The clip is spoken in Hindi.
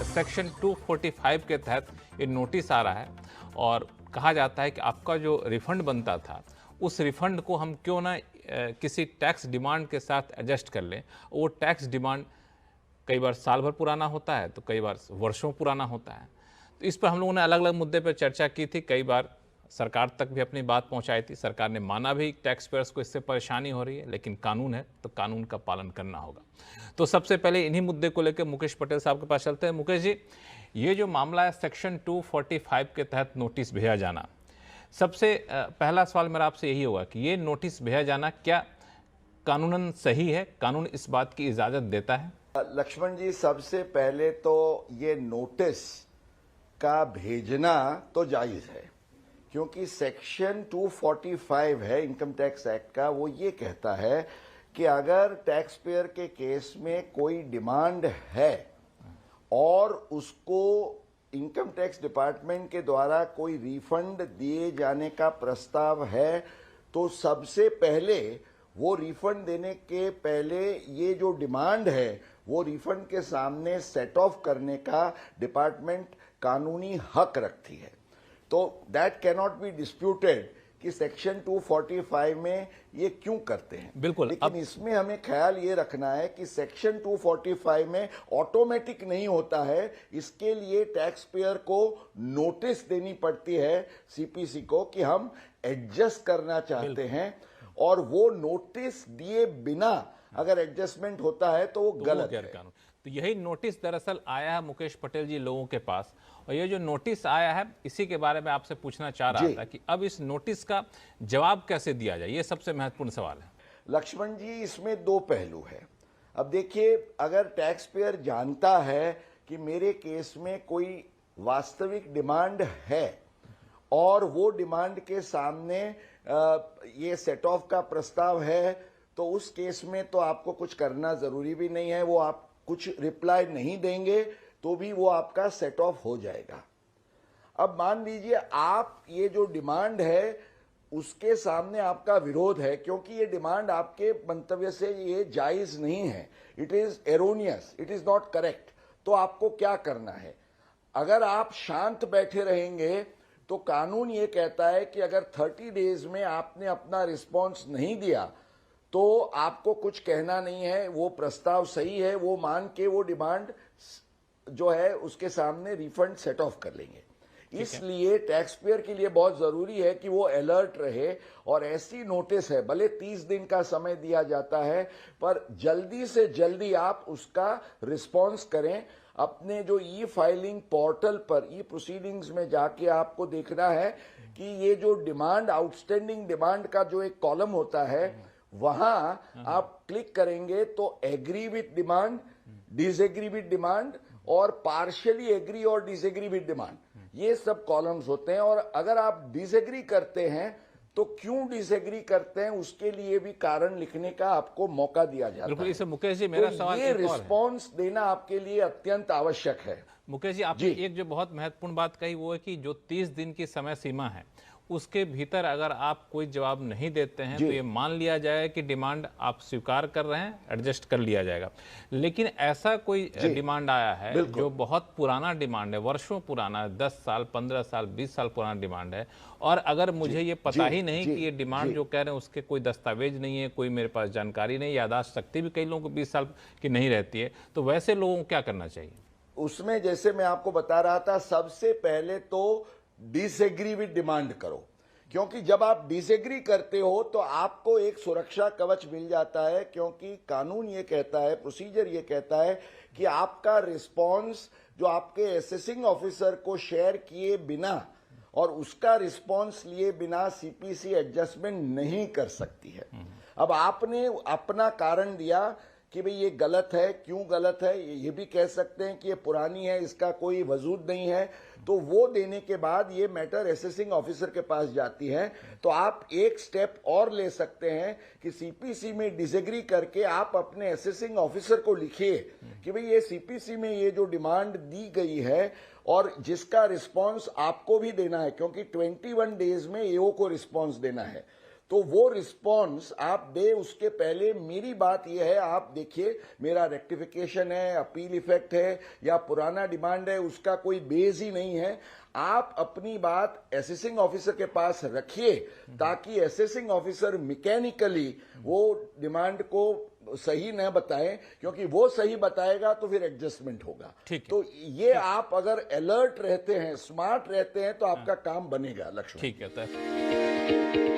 सेक्शन 245 के तहत ये नोटिस आ रहा है और कहा जाता है कि आपका जो रिफंड बनता था उस रिफंड को हम क्यों ना किसी टैक्स डिमांड के साथ एडजस्ट कर लें। वो टैक्स डिमांड कई बार साल भर पुराना होता है तो कई बार वर्षों पुराना होता है। तो इस पर हम लोगों ने अलग अलग मुद्दे पर चर्चा की थी, कई बार सरकार तक भी अपनी बात पहुंचाई थी। सरकार ने माना भी टैक्स पेयर्स को इससे परेशानी हो रही है, लेकिन कानून है तो कानून का पालन करना होगा। तो सबसे पहले इन्हीं मुद्दे को लेकर मुकेश पटेल साहब के पास चलते हैं। मुकेश जी, ये जो मामला है सेक्शन 245 के तहत नोटिस भेजा जाना, सबसे पहला सवाल मेरा आपसे यही होगा कि ये नोटिस भेजा जाना क्या कानूनन सही है? कानून इस बात की इजाजत देता है? लक्ष्मण जी, सबसे पहले तो ये नोटिस का भेजना तो जायज है, क्योंकि सेक्शन 245 है इनकम टैक्स एक्ट का, वो ये कहता है कि अगर टैक्स पेयर के केस में कोई डिमांड है और उसको इनकम टैक्स डिपार्टमेंट के द्वारा कोई रिफंड दिए जाने का प्रस्ताव है, तो सबसे पहले वो रिफंड देने के पहले ये जो डिमांड है वो रिफंड के सामने सेट ऑफ करने का डिपार्टमेंट कानूनी हक रखती है। तो दैट कैनॉट बी डिस्प्यूटेड कि सेक्शन 245 में ये क्यों करते हैं। बिल्कुल, लेकिन इसमें हमें ख्याल ये रखना है कि सेक्शन 245 में ऑटोमेटिक नहीं होता है, इसके लिए टैक्स पेयर को नोटिस देनी पड़ती है सीपीसी को कि हम एडजस्ट करना चाहते हैं, और वो नोटिस दिए बिना अगर एडजस्टमेंट होता है तो वो गलत है। तो यही नोटिस दरअसल आया है मुकेश पटेल जी लोगों के पास, और ये जो नोटिस आया है इसी के बारे में आपसे पूछना चाह रहा था कि अब इस नोटिस का जवाब कैसे दिया जाए, ये सबसे महत्वपूर्ण सवाल है। लक्ष्मण जी, इसमें दो पहलू है। अब देखिए, अगर टैक्स पेयर जानता है कि मेरे केस में कोई वास्तविक डिमांड है और वो डिमांड के सामने ये सेट ऑफ का प्रस्ताव है, तो उस केस में तो आपको कुछ करना जरूरी भी नहीं है। वो आप कुछ रिप्लाई नहीं देंगे तो भी वो आपका सेट ऑफ हो जाएगा। अब मान लीजिए आप ये जो डिमांड है उसके सामने आपका विरोध है, क्योंकि ये डिमांड आपके मंतव्य से ये जायज नहीं है, it is erroneous, it is not correct. तो आपको क्या करना है? अगर आप शांत बैठे रहेंगे तो कानून ये कहता है कि अगर 30 डेज में आपने अपना रिस्पॉन्स नहीं दिया तो आपको कुछ कहना नहीं है, वो प्रस्ताव सही है, वो मान के वो डिमांड जो है उसके सामने रिफंड सेट ऑफ कर लेंगे। इसलिए टैक्स पेयर के लिए बहुत जरूरी है कि वो अलर्ट रहे, और ऐसी नोटिस है, भले 30 दिन का समय दिया जाता है, पर जल्दी से जल्दी आप उसका रिस्पॉन्स करें। अपने जो ई फाइलिंग पोर्टल पर ई प्रोसीडिंग्स में जाके आपको देखना है कि ये जो डिमांड, आउटस्टैंडिंग डिमांड का जो एक कॉलम होता है, वहां आप क्लिक करेंगे तो agree with demand, disagree with demand और पार्शियली एग्री और डिसएग्री विथ डिमांड, ये सब कॉलम्स होते हैं। और अगर आप डिसएग्री करते हैं तो क्यों डिसएग्री करते हैं उसके लिए भी कारण लिखने का आपको मौका दिया जाता है। इसे मुकेश जी, मेरा सवाल ये रिस्पॉन्स देना आपके लिए अत्यंत आवश्यक है। मुकेश जी, आपने एक जो बहुत महत्वपूर्ण बात कही वो है कि जो 30 दिन की समय सीमा है उसके भीतर अगर आप कोई जवाब नहीं देते हैं तो ये मान लिया जाए कि डिमांड आप स्वीकार कर रहे हैं, एडजस्ट कर लिया जाएगा। लेकिन ऐसा कोई डिमांड आया है जो बहुत पुराना डिमांड है, वर्षों पुराना, 10 साल 15 साल 20 साल पुराना डिमांड है, और अगर मुझे ये पता ही नहीं कि ये डिमांड जो कह रहे हैं उसके कोई दस्तावेज नहीं है, कोई मेरे पास जानकारी नहीं, याददाश्त शक्ति भी कई लोगों को 20 साल की नहीं रहती है, तो वैसे लोगों को क्या करना चाहिए? उसमें जैसे मैं आपको बता रहा था, सबसे पहले तो डिसएग्री विद डिमांड करो, क्योंकि जब आप डिसएग्री करते हो तो आपको एक सुरक्षा कवच मिल जाता है, क्योंकि कानून ये कहता है, प्रोसीजर ये कहता है कि आपका रिस्पॉन्स जो आपके असेसिंग ऑफिसर को शेयर किए बिना और उसका रिस्पॉन्स लिए बिना सीपीसी एडजस्टमेंट नहीं कर सकती है। अब आपने अपना कारण दिया कि भाई ये गलत है, क्यों गलत है, ये भी कह सकते हैं कि ये पुरानी है, इसका कोई वजूद नहीं है, तो वो देने के बाद ये मैटर असेसिंग ऑफिसर के पास जाती है। तो आप एक स्टेप और ले सकते हैं कि सीपीसी में डिसएग्री करके आप अपने असेसिंग ऑफिसर को लिखिए कि भाई ये सीपीसी में ये जो डिमांड दी गई है और जिसका रिस्पॉन्स आपको भी देना है, क्योंकि 21 डेज में एओ को रिस्पॉन्स देना है, तो वो रिस्पॉन्स आप दे उसके पहले मेरी बात यह है, आप देखिए मेरा रेक्टिफिकेशन है, अपील इफेक्ट है या पुराना डिमांड है, उसका कोई बेस ही नहीं है। आप अपनी बात असेसिंग ऑफिसर के पास रखिए ताकि असेसिंग ऑफिसर मैकेनिकली वो डिमांड को सही न बताएं, क्योंकि वो सही बताएगा तो फिर एडजस्टमेंट होगा। तो ये आप अगर अलर्ट रहते हैं, स्मार्ट रहते हैं, तो आपका काम बनेगा। लक्ष्मण, ठीक है।